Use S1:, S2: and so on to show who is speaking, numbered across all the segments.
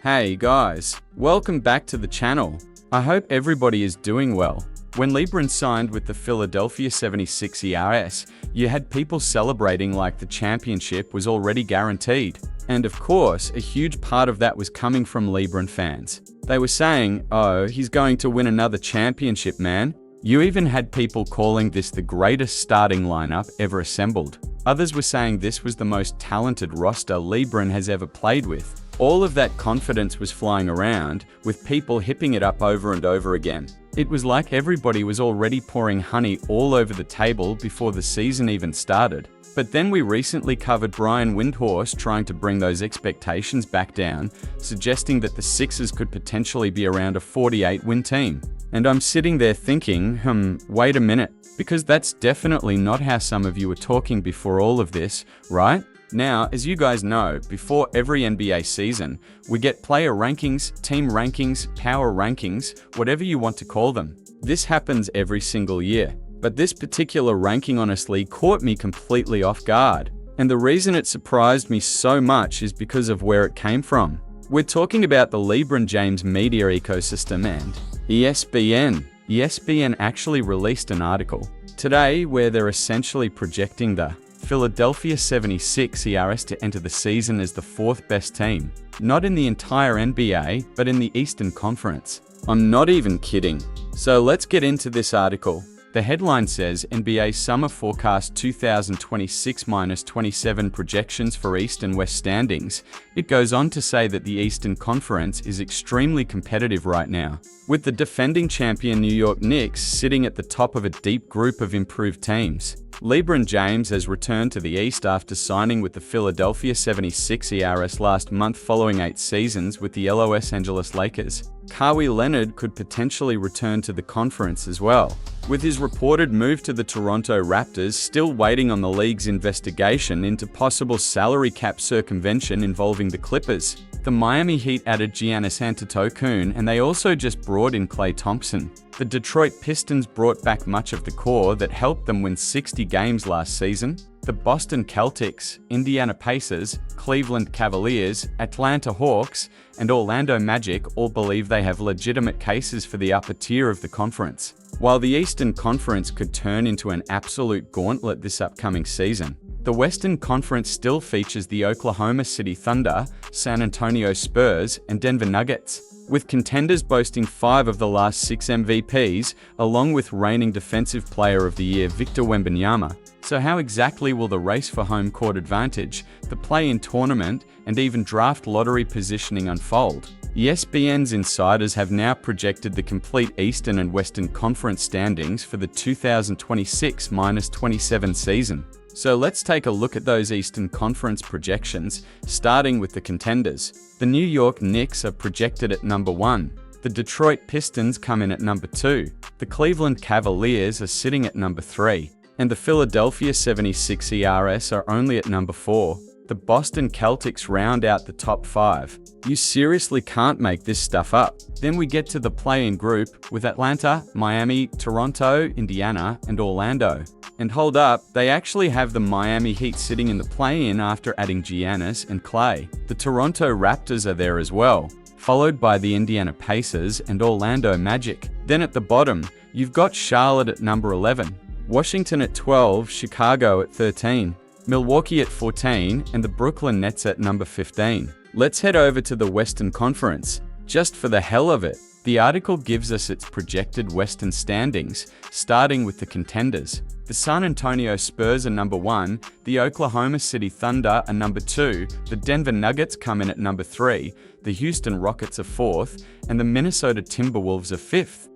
S1: Hey guys, welcome back to the channel. I hope everybody is doing well. When LeBron signed with the Philadelphia 76ers, you had people celebrating like the championship was already guaranteed. And of course, a huge part of that was coming from LeBron fans. They were saying, oh, he's going to win another championship, man. You even had people calling this the greatest starting lineup ever assembled. Others were saying this was the most talented roster LeBron has ever played with. All of that confidence was flying around, with people hipping it up over and over again. It was like everybody was already pouring honey all over the table before the season even started. But then we recently covered Brian Windhorst trying to bring those expectations back down, suggesting that the Sixers could potentially be around a 48-win team. And I'm sitting there thinking, wait a minute, because that's definitely not how some of you were talking before all of this, right? Now, as you guys know, before every NBA season, we get player rankings, team rankings, power rankings, whatever you want to call them. This happens every single year. But this particular ranking honestly caught me completely off guard. And the reason it surprised me so much is because of where it came from. We're talking about the LeBron James media ecosystem and ESPN. ESPN actually released an article today where they're essentially projecting the Philadelphia 76ers to enter the season as the fourth best team, not in the entire NBA, but in the Eastern Conference. I'm not even kidding. So let's get into this article. The headline says NBA Summer Forecast 2026-27 projections for East and West standings. It goes on to say that the Eastern Conference is extremely competitive right now, with the defending champion New York Knicks sitting at the top of a deep group of improved teams. LeBron James has returned to the East after signing with the Philadelphia 76ers last month following 8 seasons with the Los Angeles Lakers. Kawhi Leonard could potentially return to the conference as well, with his reported move to the Toronto Raptors still waiting on the league's investigation into possible salary cap circumvention involving the Clippers. The Miami Heat added Giannis Antetokounmpo, and they also just brought in Klay Thompson. The Detroit Pistons brought back much of the core that helped them win 60 games last season. The Boston Celtics, Indiana Pacers, Cleveland Cavaliers, Atlanta Hawks, and Orlando Magic all believe they have legitimate cases for the upper tier of the conference. While the Eastern Conference could turn into an absolute gauntlet this upcoming season, the Western Conference still features the Oklahoma City Thunder, San Antonio Spurs, and Denver Nuggets, with contenders boasting 5 of the last 6 MVPs, along with reigning Defensive Player of the Year Victor Wembanyama. So how exactly will the race for home court advantage, the play-in tournament, and even draft lottery positioning unfold? ESPN's insiders have now projected the complete Eastern and Western Conference standings for the 2026-27 season. So let's take a look at those Eastern Conference projections, starting with the contenders. The New York Knicks are projected at number 1. The Detroit Pistons come in at number 2. The Cleveland Cavaliers are sitting at number 3. And the Philadelphia 76ers are only at number 4. The Boston Celtics round out the top 5. You seriously can't make this stuff up. Then we get to the play-in group with Atlanta, Miami, Toronto, Indiana, and Orlando. And hold up, they actually have the Miami Heat sitting in the play-in after adding Giannis and Klay. The Toronto Raptors are there as well, followed by the Indiana Pacers and Orlando Magic. Then at the bottom, you've got Charlotte at number 11, Washington at 12, Chicago at 13, Milwaukee at 14, and the Brooklyn Nets at number 15. Let's head over to the Western Conference, just for the hell of it. The article gives us its projected Western standings, starting with the contenders. The San Antonio Spurs are number 1, the Oklahoma City Thunder are number 2, the Denver Nuggets come in at number 3, the Houston Rockets are 4th, and the Minnesota Timberwolves are 5th.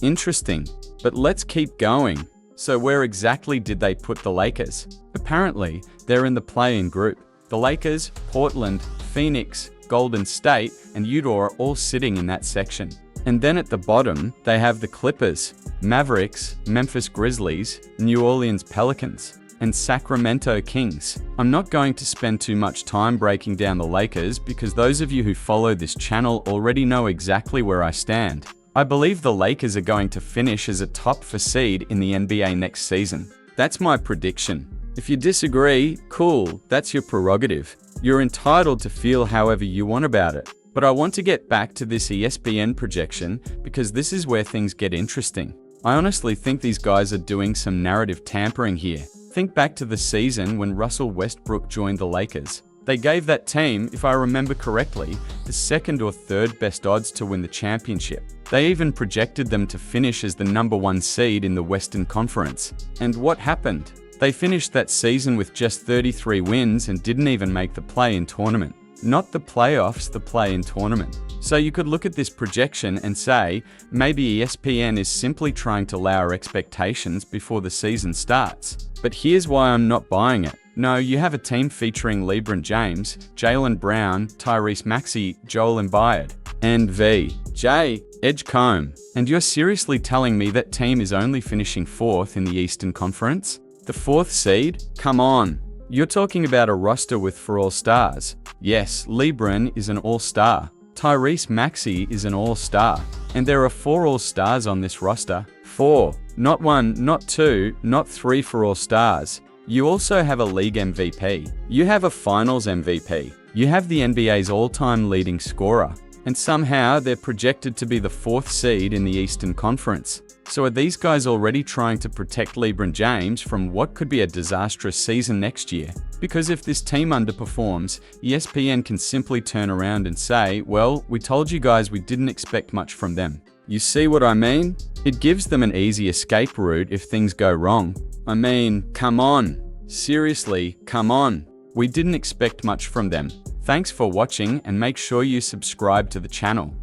S1: Interesting. But let's keep going. So where exactly did they put the Lakers? Apparently, they're in the play-in group. The Lakers, Portland, Phoenix, Golden State, and Utah are all sitting in that section. And then at the bottom, they have the Clippers, Mavericks, Memphis Grizzlies, New Orleans Pelicans, and Sacramento Kings. I'm not going to spend too much time breaking down the Lakers because those of you who follow this channel already know exactly where I stand. I believe the Lakers are going to finish as a top 4 seed in the NBA next season. That's my prediction. If you disagree, cool, that's your prerogative. You're entitled to feel however you want about it. But I want to get back to this ESPN projection because this is where things get interesting. I honestly think these guys are doing some narrative tampering here. Think back to the season when Russell Westbrook joined the Lakers. They gave that team, if I remember correctly, the second or third best odds to win the championship. They even projected them to finish as the #1 seed in the Western Conference. And what happened? They finished that season with just 33 wins and didn't even make the play-in tournament. Not the playoffs, the play-in tournament. So you could look at this projection and say, maybe ESPN is simply trying to lower expectations before the season starts. But here's why I'm not buying it. No, you have a team featuring LeBron James, Jaylen Brown, Tyrese Maxey, Joel Embiid, and V.J. Edgecombe. And you're seriously telling me that team is only finishing 4th in the Eastern Conference? The 4th seed? Come on. You're talking about a roster with 4 All-Stars. Yes, LeBron is an All-Star. Tyrese Maxey is an All-Star. And there are 4 All-Stars on this roster. 4. Not 1, not 2, not 3 for All-Stars. You also have a league MVP. You have a finals MVP. You have the NBA's all-time leading scorer. And somehow they're projected to be the 4th seed in the Eastern Conference. So are these guys already trying to protect LeBron James from what could be a disastrous season next year? Because if this team underperforms, ESPN can simply turn around and say, well, we told you guys we didn't expect much from them. You see what I mean? It gives them an easy escape route if things go wrong. I mean, come on. Seriously, come on. We didn't expect much from them. Thanks for watching and make sure you subscribe to the channel.